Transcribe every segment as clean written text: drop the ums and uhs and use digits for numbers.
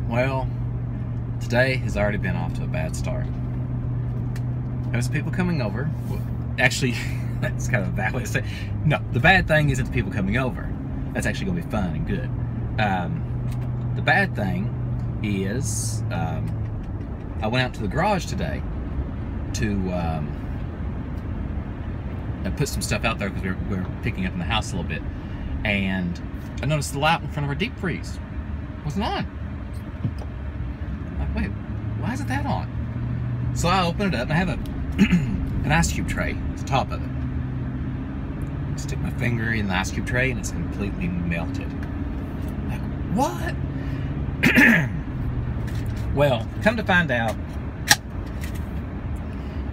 Well, today has already been off to a bad start. There's people coming over. Well, actually, that's kind of a bad way to say it. No, the bad thing isn't the people coming over. That's actually going to be fun and good. The bad thing is I went out to the garage today to put some stuff out there because we were picking up in the house a little bit. And I noticed the light in front of our deep freeze wasn't on. Like, wait, why isn't that on? So I open it up and I have an ice cube tray at the top of it. Stick my finger in the ice cube tray and it's completely melted. Like, what? Well, come to find out,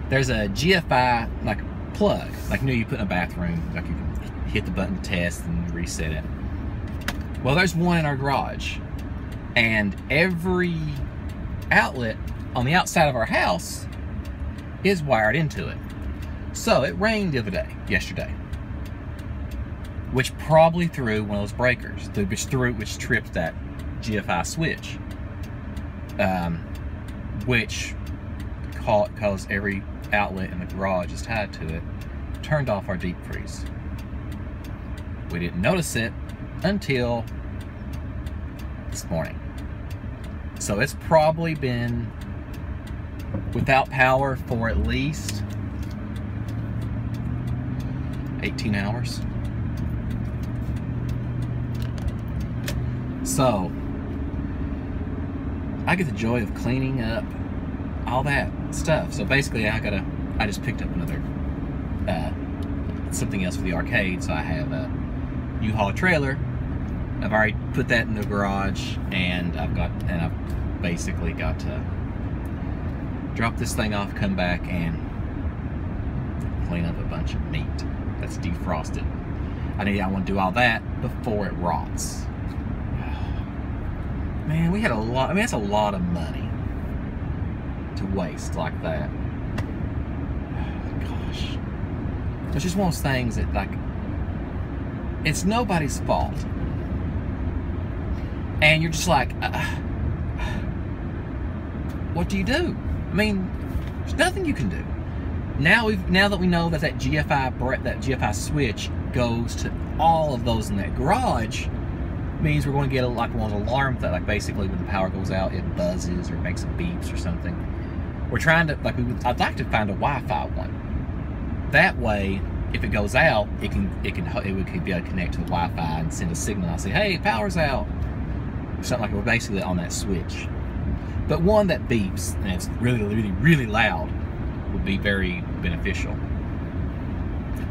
there's a GFI like plug, like you put in a bathroom, like you can hit the button to test and reset it. Well, there's one in our garage, and every outlet on the outside of our house is wired into it. So it rained the other day, yesterday, which probably threw one of those breakers, which tripped that GFI switch, which caused every outlet in the garage is tied to it, turned off our deep freeze. We didn't notice it until this morning. So it's probably been without power for at least 18 hours. So I get the joy of cleaning up all that stuff. So basically I just picked up another something else for the arcade. So I have a U-Haul trailer. I've already put that in the garage, and I've basically got to drop this thing off, come back, and clean up a bunch of meat that's defrosted. I want to do all that before it rots. Man, we had a lot. I mean, that's a lot of money to waste like that. Gosh, it's just one of those things that, like, it's nobody's fault, and you're just like, what do you do? I mean, there's nothing you can do. Now that we know that GFI switch goes to all of those in that garage, means we're going to get like one of those alarms that, like, basically when the power goes out, it buzzes or makes some beeps or something. We're trying to, like, I'd like to find a Wi-Fi one. That way, if it goes out, it would be able to connect to the Wi-Fi and send a signal. I'll say, hey, power's out. Or something like, we're basically on that switch. But one that beeps and it's really, really, really loud would be very beneficial.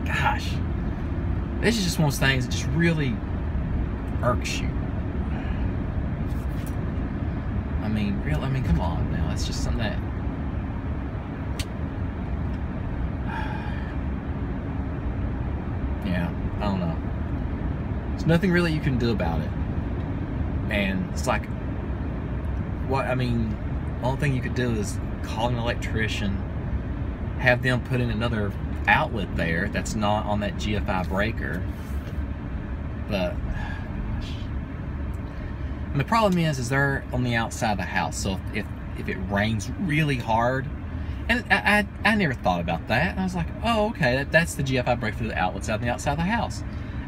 Gosh, this is just one of those things that just really irks you. I mean, come on now. It's just something that, yeah, I don't know. There's nothing really you can do about it. And it's like, what, I mean, the only thing you could do is call an electrician, have them put in another outlet there that's not on that GFI breaker. But and the problem is they're on the outside of the house. So if it rains really hard, and I never thought about that. And I was like, oh, okay, that's the GFI breaker through the outlets out on the outside of the house.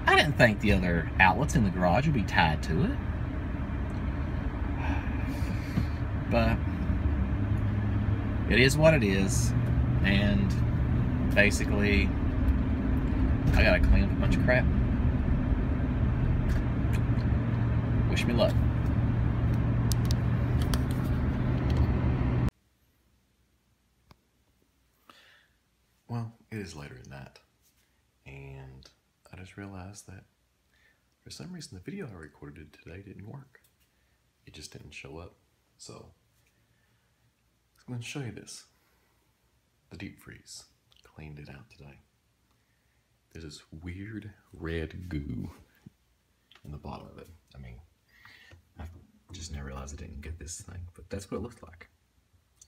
I didn't think the other outlets in the garage would be tied to it. But it is what it is, and basically I gotta clean up a bunch of crap. Wish me luck. Well, it is later at night, and I just realized that for some reason the video I recorded today didn't work. It just didn't show up. So I'm going to show you this. The deep freeze. Cleaned it out today. There's this weird red goo in the bottom of it. I mean, I just never realized I didn't get this thing, but that's what it looked like.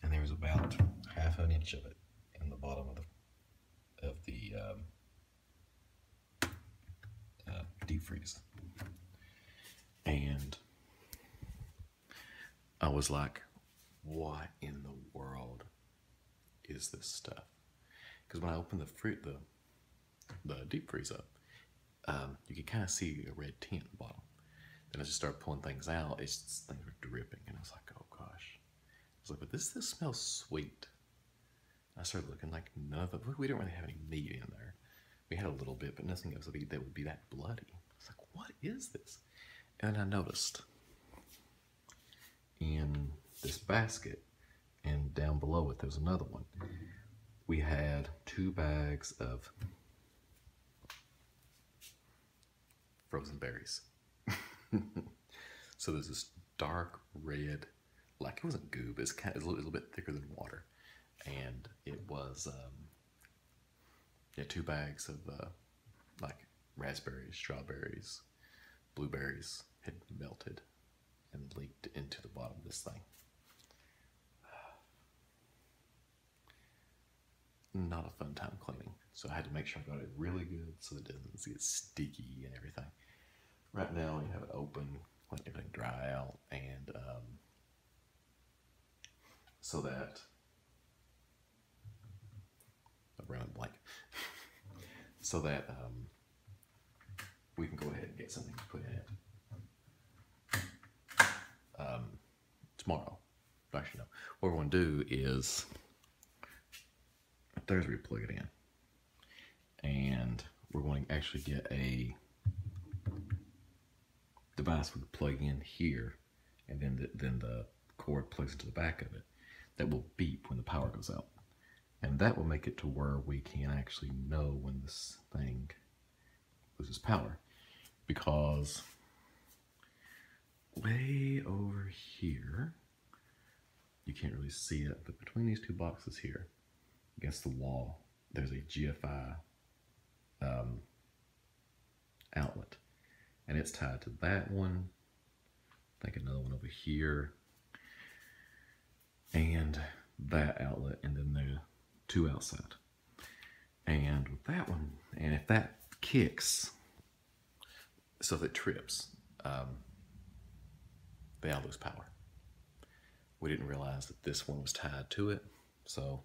And there was about half an inch of it in the bottom of the deep freeze. And I was like, what in the world is this stuff? Because when I opened the deep freeze up, you could kind of see a red tint at the bottom. Then I just started pulling things out. Things were dripping, and I was like, oh gosh. I was like, but this smells sweet. I started looking, like none of it. We didn't really have any meat in there. We had a little bit, but nothing else that would be that bloody. I was like, what is this? And I noticed in this basket, and down below it, there's another one. We had 2 bags of frozen berries. So there's this dark red, like it wasn't goo, but it's a little bit thicker than water. And it was, yeah, 2 bags of like raspberries, strawberries, blueberries had melted and leaked into the bottom of this thing. Not a fun time cleaning. So I had to make sure I got it really good so it doesn't get sticky and everything. Right now you have it open, let everything dry out, and so that I'm running blank. So that we can go ahead and get something to put in it tomorrow. Actually, no. What we're going to do is there's where you plug it in, and we're going to actually get a device we can plug in here, and then the cord plugs into the back of it. That will beep when the power goes out, and that will make it to where we can actually know when this thing loses power, because way over here, you can't really see it, but between these 2 boxes here, against the wall, there's a GFI outlet, and it's tied to that one. I think another one over here, and that outlet, and then the 2 outside. And with that one, and if that kicks, so if it trips, they all lose power. We didn't realize that this one was tied to it, so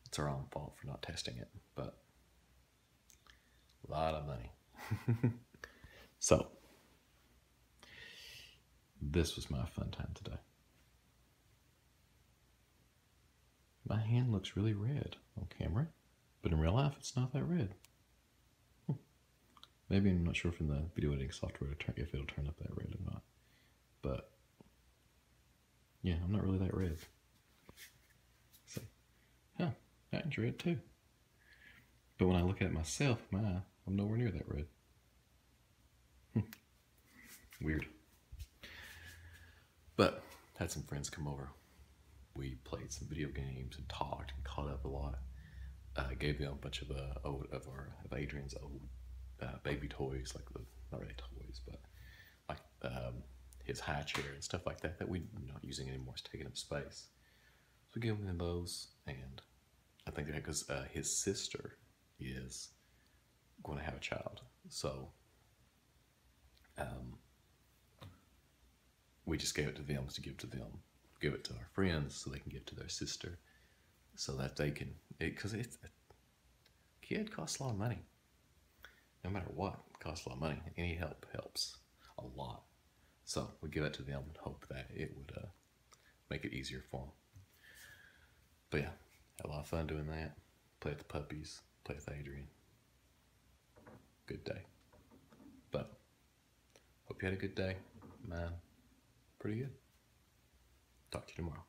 it's our own fault for not testing it, but a lot of money. So, this was my fun time today. My hand looks really red on camera, but in real life it's not that red. Maybe, I'm not sure from the video editing software if it'll turn up that red or not. But yeah, I'm not really that red. So, huh, that's red too. But when I look at myself, I'm nowhere near that red. Weird. But had some friends come over. We played some video games and talked and caught up a lot. Gave them a bunch of Adrian's old baby toys, like not really toys, but like his high chair and stuff like that we're not using anymore. It's taking up space. So we gave them those, and I think that because his sister is going to have a child, so we just gave it to them to give to them, give it to our friends so they can give to their sister, so that they can, because a kid costs a lot of money. No matter what, it costs a lot of money. Any help helps a lot. So we give it to them and hope that it would make it easier for them. But yeah, had a lot of fun doing that. Play with the puppies, play with Adrian. Good day. But hope you had a good day. Mine, pretty good. Talk to you tomorrow.